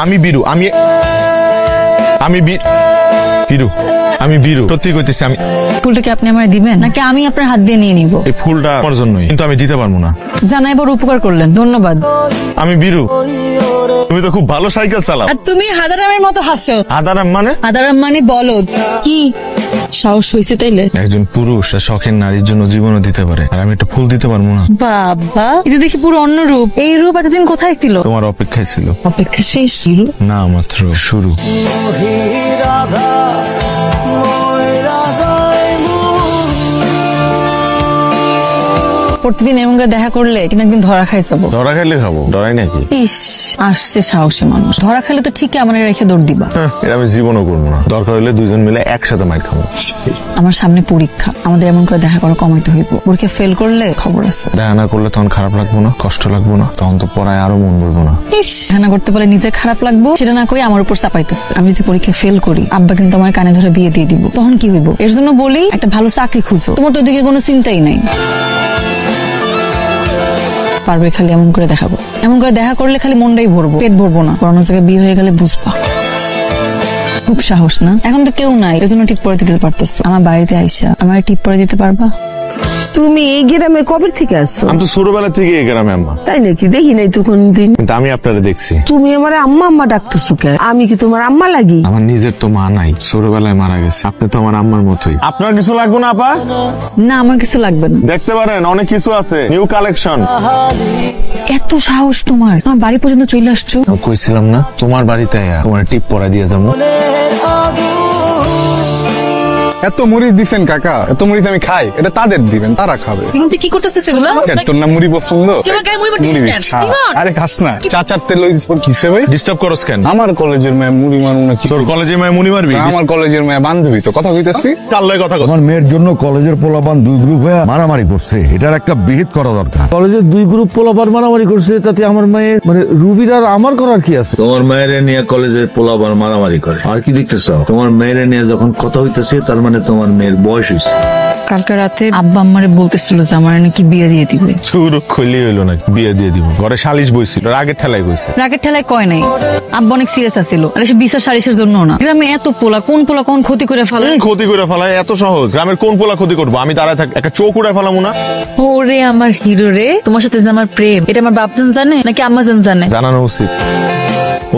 আমি বিরু, আমি বিরু সত্যি কইতেছি। আমি ফুলটা কি আপনি আমার দিবেন নাকি আমি আপনার হাত দিয়ে নিয়ে নিব? এই ফুলটা আমার জন্যই, কিন্তু আমি দিতে পারবো না। জানাই বড় উপকার করলেন, ধন্যবাদ। আমি বিরু, তুমি তো খুব ভালো সাইকেল চালাও। আর তুমি হাদারামের মতো হাসো। হাদারাম মানে? হাদারাম মানে বলদ। কি সাহস হইছে তাইলে? একজন পুরুষ শখের নারীর জন্য জীবনও দিতে পারে, আর আমি একটা ফুল দিতে পারবো না? বাবা, এটা দেখি পুরো অন্য রূপ। এই রূপ এতদিন কোথায় ছিল? তোমার অপেক্ষায় ছিল। অপেক্ষা শেষ? না, মাত্র শুরু। প্রতিদিন এমন করে দেখা করলে কিন্তু একদিন ধরা খাই যাবো। ধরা খাইলে খাবো, ডরাই নাকি? ইস, আসছে সাহসী মানুষ। ধরা খাইলে তো ঠিকই আমার রেখে দৌড় দিবা। এটা আমি জীবনও করবো না। দরকার হলে দুজন মিলে একসাথে মাইর খাবো। আমার সামনে পরীক্ষা, আমাদের এমন করে দেখা করা কমাইতে হইব। পরীক্ষা ফেল করলে খবর আছে। দেখা না করলে তখন খারাপ লাগবো না, কষ্ট লাগবো না, তখন তো পড়ায় আরো মন বলবো না। ইস, দেখা না করতে পারলে নিজের খারাপ লাগবো, সেটা না কই আমার উপর চাপাইতেছে। আমি যদি পরীক্ষা ফেল করি, আব্বা কিন্তু আমার কানে ধরে বিয়ে দিয়ে দিব। তখন কি হইব? এর জন্য বলি একটা ভালো চাকরি খুঁজো। তোমার তো ওদিকে কোনো চিন্তাই নাই। পারবে খালি এমন করে দেখাবো। এমন করে দেখা করলে খালি মনটাই ভরবো, পেট ভরবো না। কোনো জায়গায় বিয়ে হয়ে গেলে বুঝবা। খুব সাহস না? এখন তো কেউ নাই, এজন্য টিপ পরে দিতে পারতেছো। আমার বাড়িতে আইসা আমার টিপ পরে দিতে পারবা? তুমি এই গ্রামে কবে থেকে আসছো? আমি তো ছোটবেলা থেকে এই গ্রামে আম্মা। তাই নাকি? দেখি নাই তো কোনদিন। কিন্তু আমি আপনারা দেখছি। তুমি আমার আম্মা আম্মা ডাকতেছো কেন? আমি কি তোমার আম্মা লাগি? আমার নিজের তো মা নাই, ছোটবেলায় মারা গেছে। আপনি তো আমার আম্মার মতোই। আপনার কিছু লাগবে না আপা? না, আমার কিছু লাগবে না। দেখতে পারেন, অনেক কিছু আছে, নিউ কালেকশন। এত সাহস তোমার, আমার বাড়ি পর্যন্ত চলে আসছো। কইছিলাম না তোমার বাড়িতে তোমার টিপ পরা দিয়ে যাবো। এত মরিচ দিচ্ছেন কাকা, এত মরিচ আমি খাই, এটা তাদের দিবেন, তারা খাবে। এখন তুই কি করতেছিস এগুলো? তোর না মুড়ি পছন্দ? তোমার গায়ে মুড়ি পড়তেছিস কেন? আরে খাস না, চাচার তেল কিসে ভাই? ডিস্টার্ব করস কেন? আমার কলেজের মেয়ে মুড়ি মারবো না কি? তোর কলেজের মেয়ে মুড়ি মারবি? আমার কলেজের মেয়ে বান্ধবী তো, কথা কইতাছি। কাল লয় কথা কস। আমার মেয়ের জন্য কলেজের পোলাপান দুই গ্রুপ হয়ে মারামারি করছে, এটার একটা বিহিত করা দরকার। কলেজের দুই গ্রুপ পোলাপান মারামারি করছে, তাতে আমার মেয়ের মানে রুবির আর আমার করার কি আছে? তোমার মেয়ের নিয়ে কলেজের পোলাপান মারামারি করে, আর কি দেখতেছ? তোমার মেয়ের নিয়ে যখন কথা হইতেছে, তার মানে তোমার মেয়ের বয়স হয়েছে। কালকে রাতে আব্বা আমারে বলতেছিল যে আমার নাকি বিয়ে দিয়ে দিবে। শুরু খুলি হইলো না, বিয়ে দিয়ে দিব। ঘরে সালিশ বইছিল, রাগের ঠেলায় বইছে। রাগের ঠেলায় কয় নাই, আব্বা অনেক সিরিয়াস আছিল। আর এসে বিচার সালিশের জন্য না। গ্রামে এত পোলা, কোন পোলা কোন ক্ষতি করে ফেলায়। ক্ষতি করে ফেলায় এত সহজ? গ্রামের কোন পোলা ক্ষতি করবো? আমি দাঁড়ায় থাক, একটা চোখ উড়ায় ফেলামো না? ওরে আমার হিরো রে, তোমার সাথে যে আমার প্রেম, এটা আমার বাপ জানে নাকি আম্মা জানে? জানানো উচিত,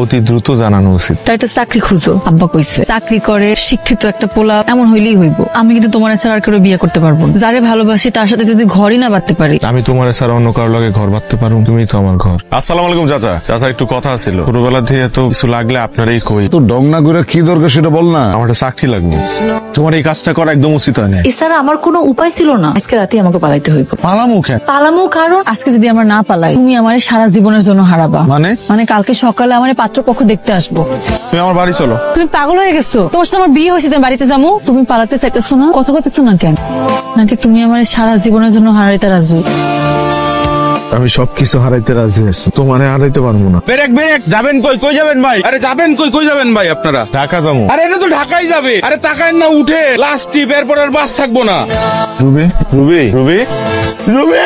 অতি দ্রুত জানানো উচিত। তাই একটা চাকরি খুঁজো, আব্বা কইছে। চাকরি করে শিক্ষিত একটা পোলা এমন হইলেই হইব। আমি কিন্তু তোমার ছাড়া আর কেউ বিয়ে করতে পারবো না। যারে ভালোবাসি তার সাথে যদি ঘরই না বাঁধতে পারি। আমি তোমার ছাড়া অন্য কারোর লগে ঘর বাঁধতে পারবো? তুমি তো আমার ঘর। আসসালামু আলাইকুম চাচা। চাচা একটু কথা ছিল, ছোটবেলা থেকে এত কিছু লাগলে আপনারই কই। তো ডং না করে কি দরকার সেটা বল না। আমার একটা চাকরি লাগবে, তোমার এই কাজটা করা একদম উচিত হয় না। এছাড়া আমার কোনো উপায় ছিল না। আজকে রাতে আমাকে পালাইতে হইব। পালামু কেন? পালামু কারণ আজকে যদি আমরা না পালাই, তুমি আমারে সারা জীবনের জন্য হারাবা। মানে কালকে সকালে আমার পাত্রপক্ষ দেখতে আসবো। তুমি আমার বাড়ি চলো। তুমি পাগল হয়ে গেছো? তোমার সাথে আমার বিয়ে হয়েছে, তুমি বাড়িতে যাবো? তুমি পালাতে চাইতেছো না? কথা বলতেছো না কেন? নাকি তুমি আমার সারা জীবনের জন্য হারাইতে রাজি? আমি সবকিছু হারাইতে রাজি আছি, তোমারে হারাইতে পারবো না। ব্রেক ব্রেক, যাবেন কই? কই যাবেন ভাই? আরে যাবেন কই? কই যাবেন ভাই আপনারা? ঢাকা যাবো। আরে এটা তো ঢাকাই যাবে। আরে তাকায় না, উঠে লাস্ট টিপ, এরপর আর বাস থাকবো না। Ruby, Ruby, Ruby, Ruby!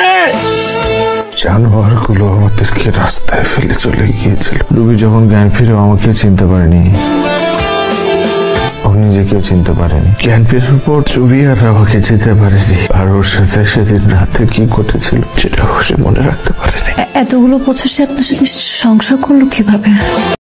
জানোয়ার গুলো আমাদেরকে রাস্তায় ফেলে চলে গিয়েছিল। রুবি যখন জ্ঞান ফিরে আমাকে চিনতে পারেনি, ও নিজেকেও চিনতে পারেনি। জ্ঞান ফিরে পর রুবি আর আমাকে চিনতে পারেনি, আর ওর সাথে সেদিন রাতে কি ঘটেছিল সেটা সে মনে রাখতে পারেনি। এতগুলো বছর সে আপনার সাথে সংসার করলো কিভাবে?